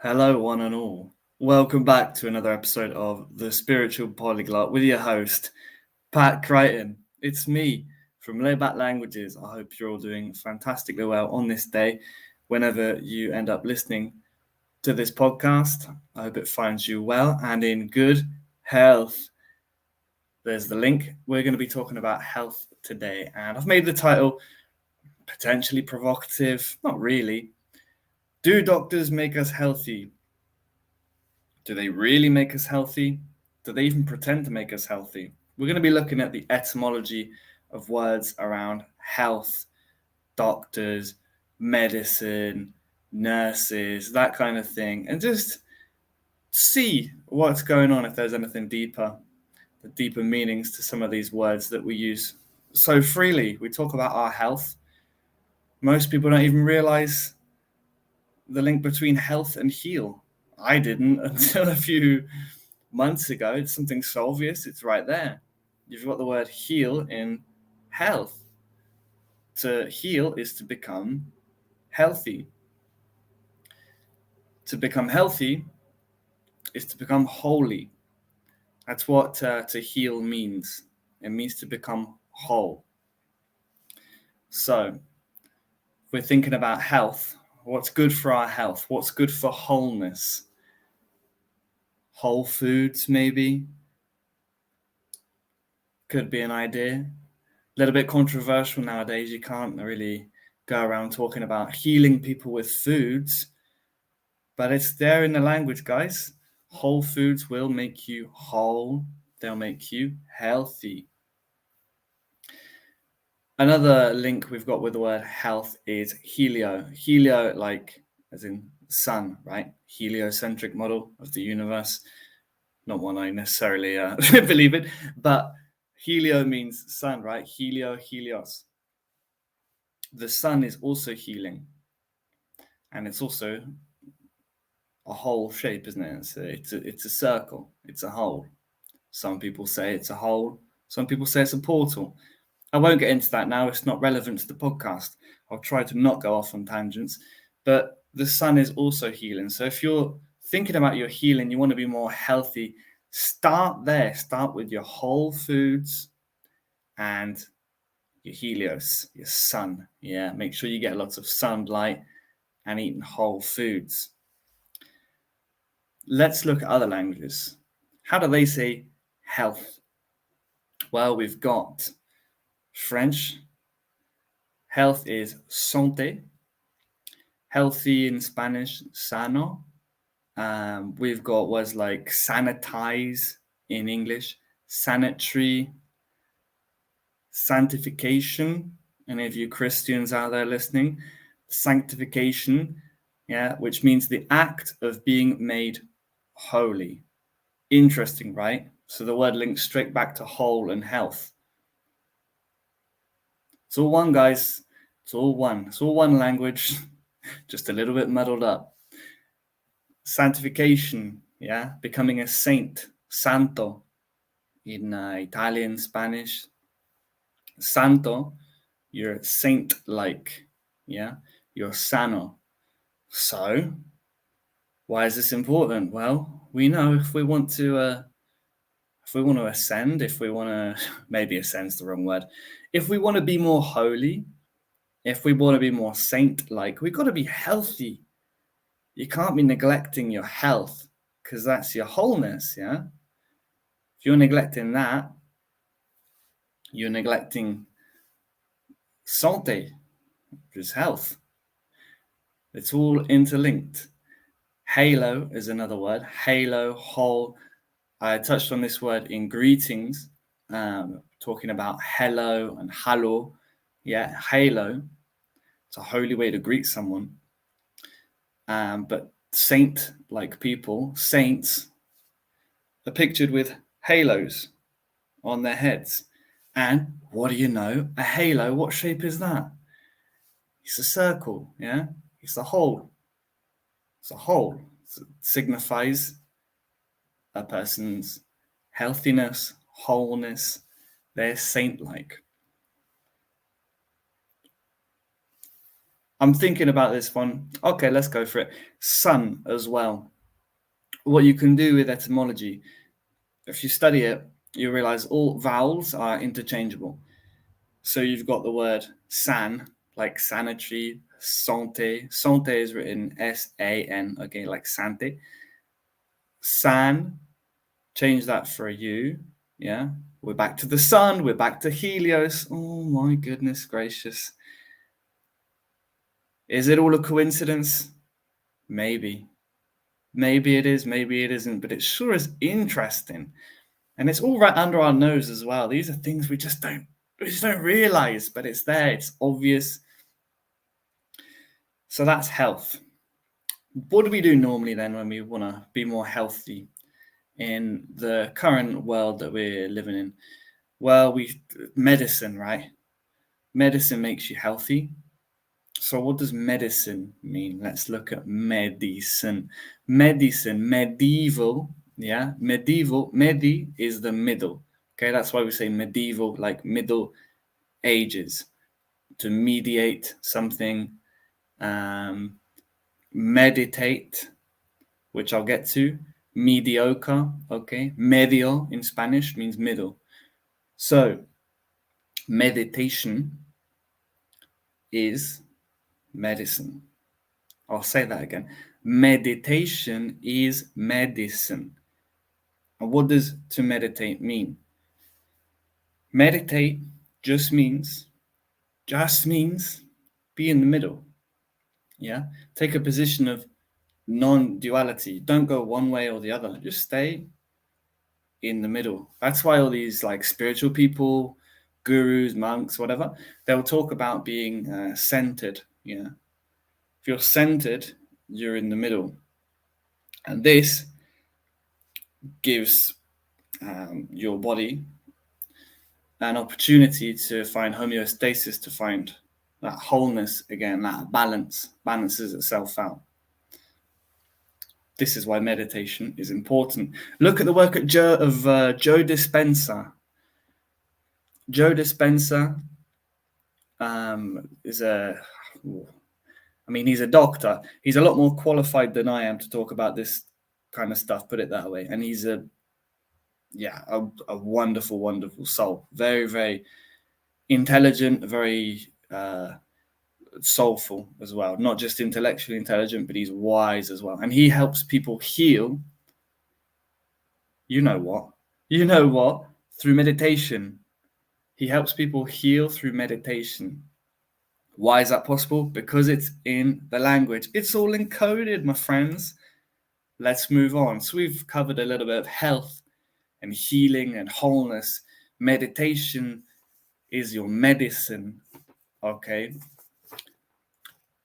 Hello, one and all. Welcome back to another episode of The Spiritual Polyglot with your host, Pat Crichton. It's me from Layback Languages. I hope you're all doing fantastically well on this day, whenever you end up listening to this podcast. I hope it finds you well and in good health. There's the link. We're going to be talking about health today, and I've made the title potentially provocative. Not really. Do doctors make us healthy? Do they really make us healthy? Do they even pretend to make us healthy? We're going to be looking at the etymology of words around health, doctors, medicine, nurses, that kind of thing, and just see what's going on, if there's anything deeper, the deeper meanings to some of these words that we use so freely. We talk about our health. Most people don't even realize the link between health and heal. I didn't until a few months ago. It's something so obvious, it's right there. You've got the word heal in health. To heal is to become healthy. To become healthy is to become holy. That's what to heal means. It means to become whole. So, if we're thinking about health, what's good for our health? What's good for wholeness? Whole foods, maybe? Could be an idea. A little bit controversial nowadays. You can't really go around talking about healing people with foods, but it's there in the language, guys. Whole foods will make you whole. They'll make you healthy. Another link we've got with the word health is helio. Helio, like as in sun, right? Heliocentric model of the universe. Not one I necessarily believe in, but helio means sun, right? Helio, helios. The sun is also healing, and it's also a whole shape, isn't it? It's a circle. It's a hole. Some people say it's a hole. Some people say it's a portal. I won't get into that now. It's not relevant to the podcast. I'll try to not go off on tangents. But the sun is also healing. So if you're thinking about your healing, you want to be more healthy, start there. Start with your whole foods and your helios, your sun. Yeah, make sure you get lots of sunlight and eating whole foods. Let's look at other languages. How do they say health? Well, we've got French. Health is santé. Healthy in Spanish, sano. We've got words like sanitize in English, sanitary, sanctification. Any of you Christians out there listening? Sanctification, yeah, which means the act of being made holy. Interesting, right? So the word links straight back to whole and health. It's all one, guys. It's all one. It's all one language, just a little bit muddled up. Sanctification, yeah, becoming a saint, santo, in Italian, Spanish. Santo, you're saint-like, yeah, you're sano. So, why is this important? Well, we know if we want to ascend, if we want to, maybe ascend's the wrong word, if we want to be more holy, if we want to be more saint-like, we've got to be healthy. You can't be neglecting your health because that's your wholeness, yeah? If you're neglecting that, you're neglecting santé, which is health. It's all interlinked. Halo is another word. Halo, whole. I touched on this word in greetings, talking about hello and hallo. Yeah, halo. It's a holy way to greet someone. But saint-like people, saints, are pictured with halos on their heads. And what do you know? A halo, what shape is that? It's a circle, yeah? It's a hole. It's a hole. It signifies a person's healthiness, wholeness. They're saint-like. I'm thinking about this one. Okay, let's go for it. Sun as well. What you can do with etymology, if you study it, you realize all vowels are interchangeable. So you've got the word san, like sanitary, santé. Santé is written S-A-N, okay, like santé. San, change that for a U, yeah. We're back to the sun, we're back to Helios. Oh my goodness gracious. Is it all a coincidence? Maybe. Maybe it is, maybe it isn't, but it sure is interesting. And it's all right under our nose as well. These are things we just don't realize, but it's there, it's obvious. So that's health. What do we do normally then when we want to be more healthy in the current world that we're living in? Well, medicine, right? Medicine makes you healthy. So what does medicine mean? Let's look at medicine. Medicine, medieval, yeah? Medieval, medi is the middle. Okay, that's why we say medieval, like Middle Ages, to mediate something, meditate, which I'll get to, mediocre, okay? Medio in Spanish means middle. So meditation is medicine. I'll say that again. Meditation is medicine. And what does to meditate mean? Meditate just means be in the middle. Yeah? Take a position of non-duality. Don't go one way or the other. Just stay in the middle. That's why all these like spiritual people, gurus, monks, whatever, they'll talk about being centered. Yeah. If you're centered, you're in the middle. And this gives your body an opportunity to find homeostasis, to find that wholeness again, that balance, balances itself out. This is why meditation is important. Look at the work of Joe Dispenza. Joe Dispenza he's a doctor. He's a lot more qualified than I am to talk about this kind of stuff, put it that way. And he's a wonderful, wonderful soul. Very, very intelligent, very soulful as well. Not just intellectually intelligent, but he's wise as well. And he helps people heal. You know what? Through meditation. He helps people heal through meditation. Why is that possible? Because it's in the language. It's all encoded, my friends. Let's move on. So we've covered a little bit of health and healing and wholeness. Meditation is your medicine. Okay.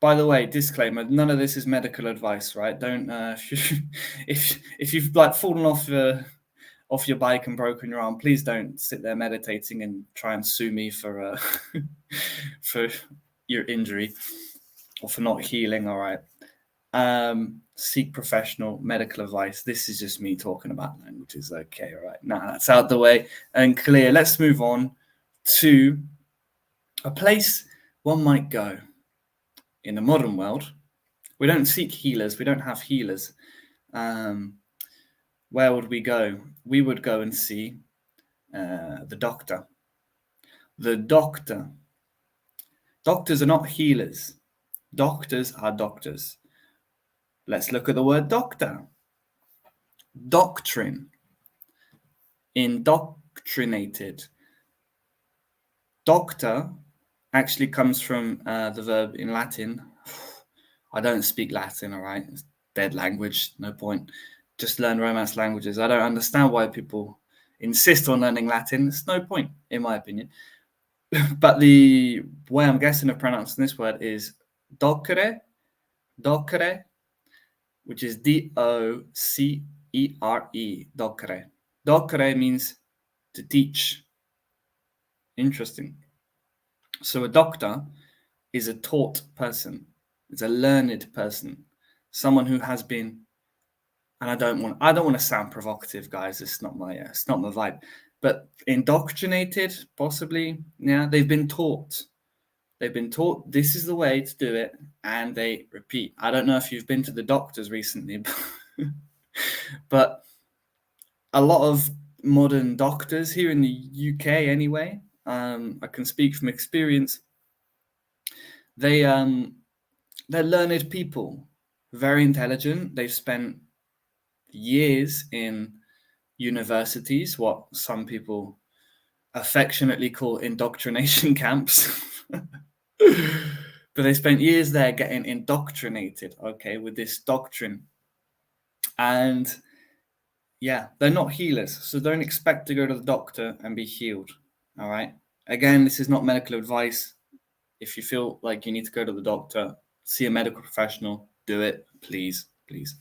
By the way, disclaimer: none of this is medical advice, right? Don't if you've like fallen off your bike and broken your arm, please don't sit there meditating and try and sue me for for your injury or for not healing. All right. Seek professional medical advice. This is just me talking about languages. Okay, all right. Now that's out the way and clear. Let's move on to a place one might go in the modern world. We don't seek healers. We don't have healers. Where would we go? We would go and see the doctor. The doctor. Doctors are not healers. Doctors are doctors. Let's look at the word doctor. Doctrine. Indoctrinated. Doctor actually comes from the verb in Latin. I don't speak Latin, all right? It's dead language, no point. Just learn Romance languages. I don't understand why people insist on learning Latin. It's no point, in my opinion. But the way I'm guessing of pronouncing this word is docere, which is docere, docere. Docere means to teach. Interesting. So a doctor is a taught person. It's a learned person, someone who has been. And I don't want to sound provocative, guys. It's not my vibe. But indoctrinated, possibly. Yeah, they've been taught. They've been taught this is the way to do it, and they repeat. I don't know if you've been to the doctors recently, but a lot of modern doctors here in the UK, anyway, I can speak from experience. They're learned people, very intelligent. They've spent years in universities, what some people affectionately call indoctrination camps. But they spent years there getting indoctrinated, okay, with this doctrine. And yeah, they're not healers, so don't expect to go to the doctor and be healed, all right? Again, this is not medical advice. If you feel like you need to go to the doctor, see a medical professional, do it, please, please.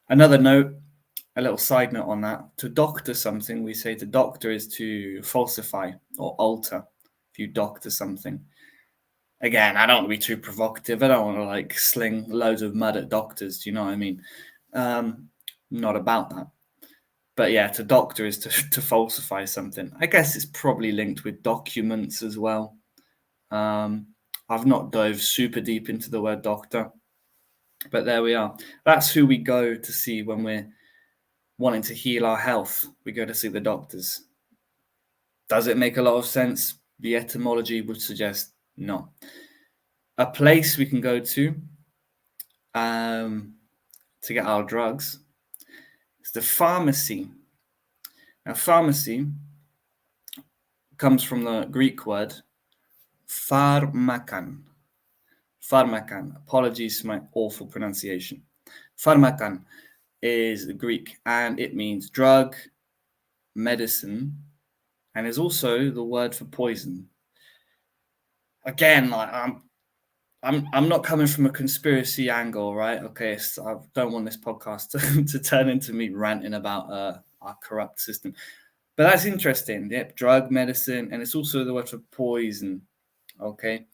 Another note, a little side note on that. To doctor something, we say to doctor is to falsify or alter. If you doctor something. Again, I don't want to be too provocative. I don't want to like sling loads of mud at doctors. Do you know what I mean? Not about that. But yeah, to doctor is to falsify something. I guess it's probably linked with documents as well. I've not dove super deep into the word doctor, but there we are. That's who we go to see when we're wanting to heal our health. We go to see the doctors. Does it make a lot of sense? The etymology would suggest no. A place we can go to get our drugs is the pharmacy. Now, pharmacy comes from the Greek word pharmakan. Pharmakan. Apologies for my awful pronunciation. Pharmakan is the Greek, and it means drug, medicine, and is also the word for poison. Again, like I'm not coming from a conspiracy angle, right? Okay, so I don't want this podcast to turn into me ranting about our corrupt system. But that's interesting. Yep, drug, medicine, and it's also the word for poison. Okay.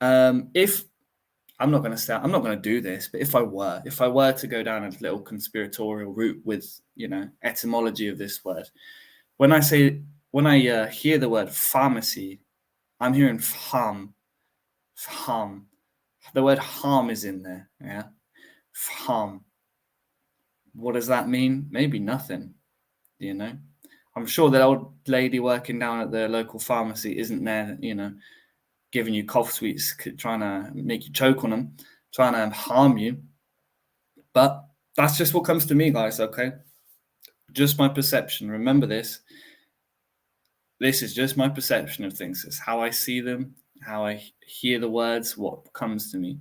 If I'm not going to do this, but if I were to go down a little conspiratorial route with, etymology of this word, when I hear the word pharmacy, I'm hearing harm. The word harm is in there. Yeah. Harm. What does that mean? Maybe nothing. I'm sure that old lady working down at the local pharmacy isn't there, giving you cough sweets, trying to make you choke on them, trying to harm you. But that's just what comes to me, guys, okay? Just my perception. Remember this. This is just my perception of things. It's how I see them, how I hear the words, what comes to me.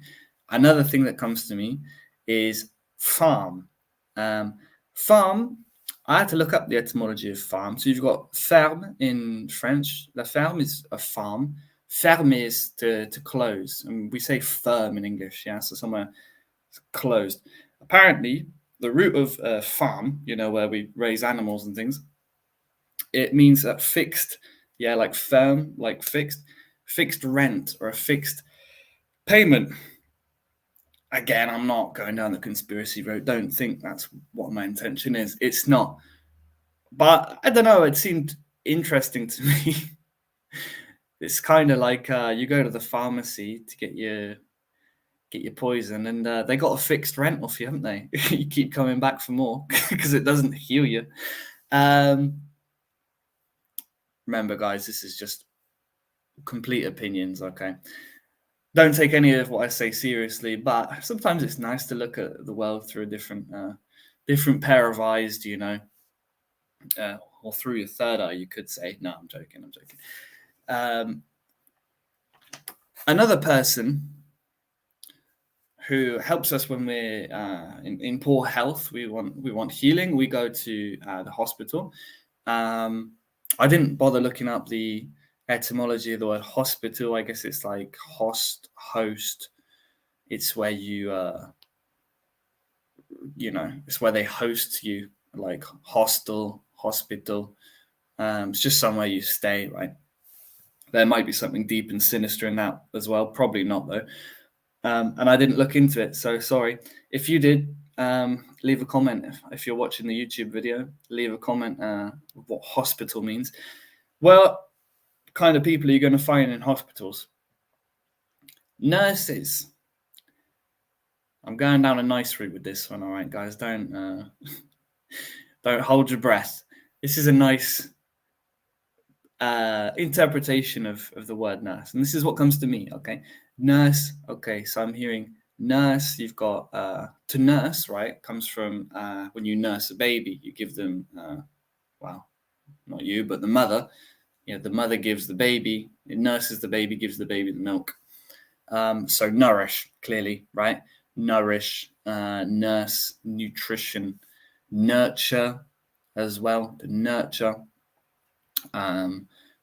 Another thing that comes to me is farm. Farm, I had to look up the etymology of farm. So you've got ferme in French. La ferme is a farm. Ferme is to close. And we say firm in English, yeah? So somewhere closed. Apparently, the root of farm, where we raise animals and things, it means that fixed, like firm, like fixed rent or a fixed payment. Again, I'm not going down the conspiracy road. Don't think that's what my intention is. It's not. But I don't know. It seemed interesting to me. It's kind of like you go to the pharmacy to get your poison, and they got a fixed rent off you, haven't they? You keep coming back for more because it doesn't heal you. Remember, guys, this is just complete opinions, okay? Don't take any of what I say seriously, but sometimes it's nice to look at the world through a different pair of eyes, or through your third eye, you could say. No, I'm joking. Another person who helps us when we're in poor health, we want healing, we go to the hospital. I didn't bother looking up the etymology of the word hospital. I guess it's like host. It's where you it's where they host you, like hostel, hospital. It's just somewhere you stay, right? There might be something deep and sinister in that as well. Probably not, though. And I didn't look into it, so sorry. If you did, leave a comment. If you're watching the YouTube video, leave a comment what hospital means. Well, kind of people you're going to find in hospitals. Nurses. I'm going down a nice route with this one, all right, guys. Don't hold your breath. This is a nice interpretation of the word nurse, and this is what comes to me. Okay, nurse. Okay, so I'm hearing nurse. You've got to nurse, right? Comes from when you nurse a baby, you give them well, not you, but the mother. The mother gives the baby, it nurses the baby, gives the baby the milk. So nourish, clearly, right? Nourish, nurse, nutrition, nurture as well, to nurture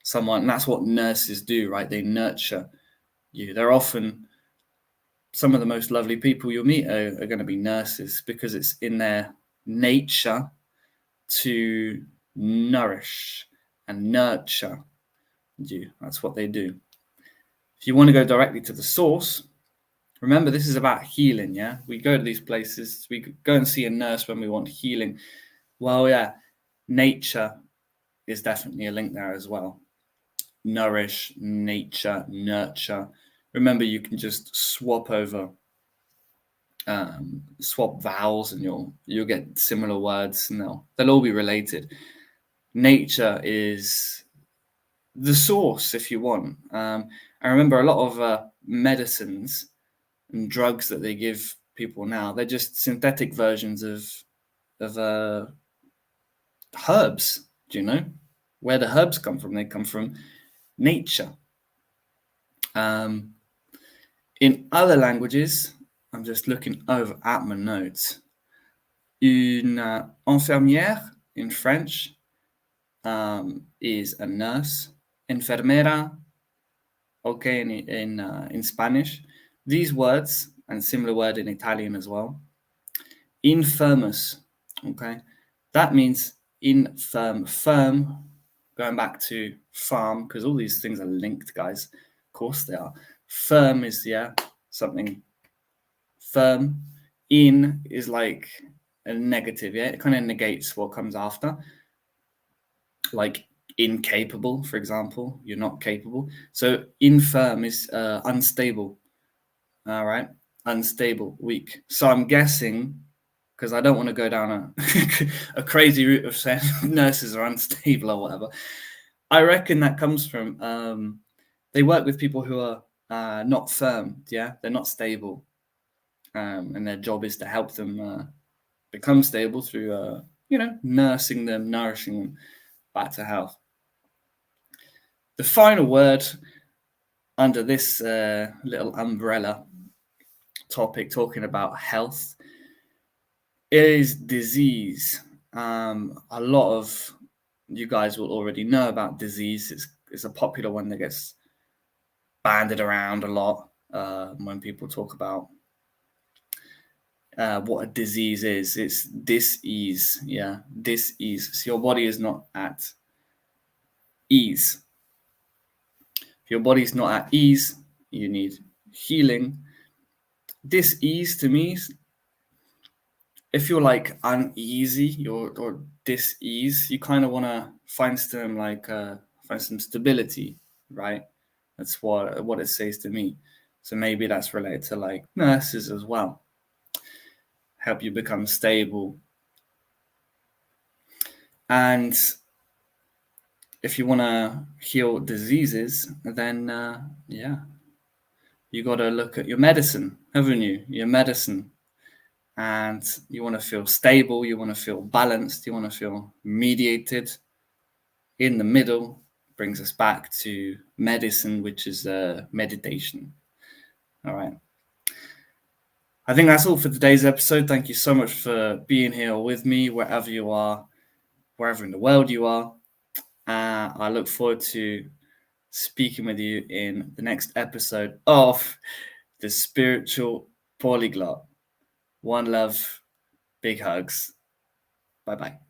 someone. And that's what nurses do, right? They nurture you. They're often some of the most lovely people you'll meet are going to be nurses, because it's in their nature to nourish and nurture you. That's what they do. If you want to go directly to the source, remember, this is about healing, yeah? We go to these places, we go and see a nurse when we want healing. Well, yeah, nature is definitely a link there as well. Nourish, nature, nurture. Remember, you can just swap over, swap vowels, and you'll get similar words, and they'll all be related. Nature is the source, if you want. I remember a lot of medicines and drugs that they give people now, they're just synthetic versions of herbs. Do you know where the herbs come from? They come from nature. In other languages, I'm just looking over at my notes. Une infirmière in French is a nurse. Enfermera, okay, in Spanish. These words, and similar word in Italian as well. Infirmus, okay, that means infirm. Firm, going back to farm, because all these things are linked, guys. Of course they are. Firm is, something firm. In is like a negative, it kind of negates what comes after. Like incapable, for example, you're not capable. So infirm is unstable. All right, unstable, weak. So I'm guessing, because I don't want to go down a crazy route of saying nurses are unstable or whatever. I reckon that comes from they work with people who are not firm. Yeah, they're not stable, and their job is to help them become stable through nursing them, nourishing them back to health. The final word under this little umbrella topic, talking about health, is disease. A lot of you guys will already know about disease. It's a popular one that gets banded around a lot when people talk about what a disease is. It's dis-ease, dis-ease. So your body is not at ease. If your body's not at ease, you need healing. Dis-ease to me, if you're like uneasy or dis-ease, you kind of want to find some stability, right? That's what it says to me. So maybe that's related to like nurses as well. Help you become stable. And if you want to heal diseases, then you got to look at your medicine, haven't you? Your medicine. And you want to feel stable, you want to feel balanced, you want to feel mediated. In the middle brings us back to medicine, which is meditation. All right. I think that's all for today's episode. Thank you so much for being here with me, wherever you are, wherever in the world you are. I look forward to speaking with you in the next episode of The Spiritual Polyglot. One love, big hugs. Bye-bye.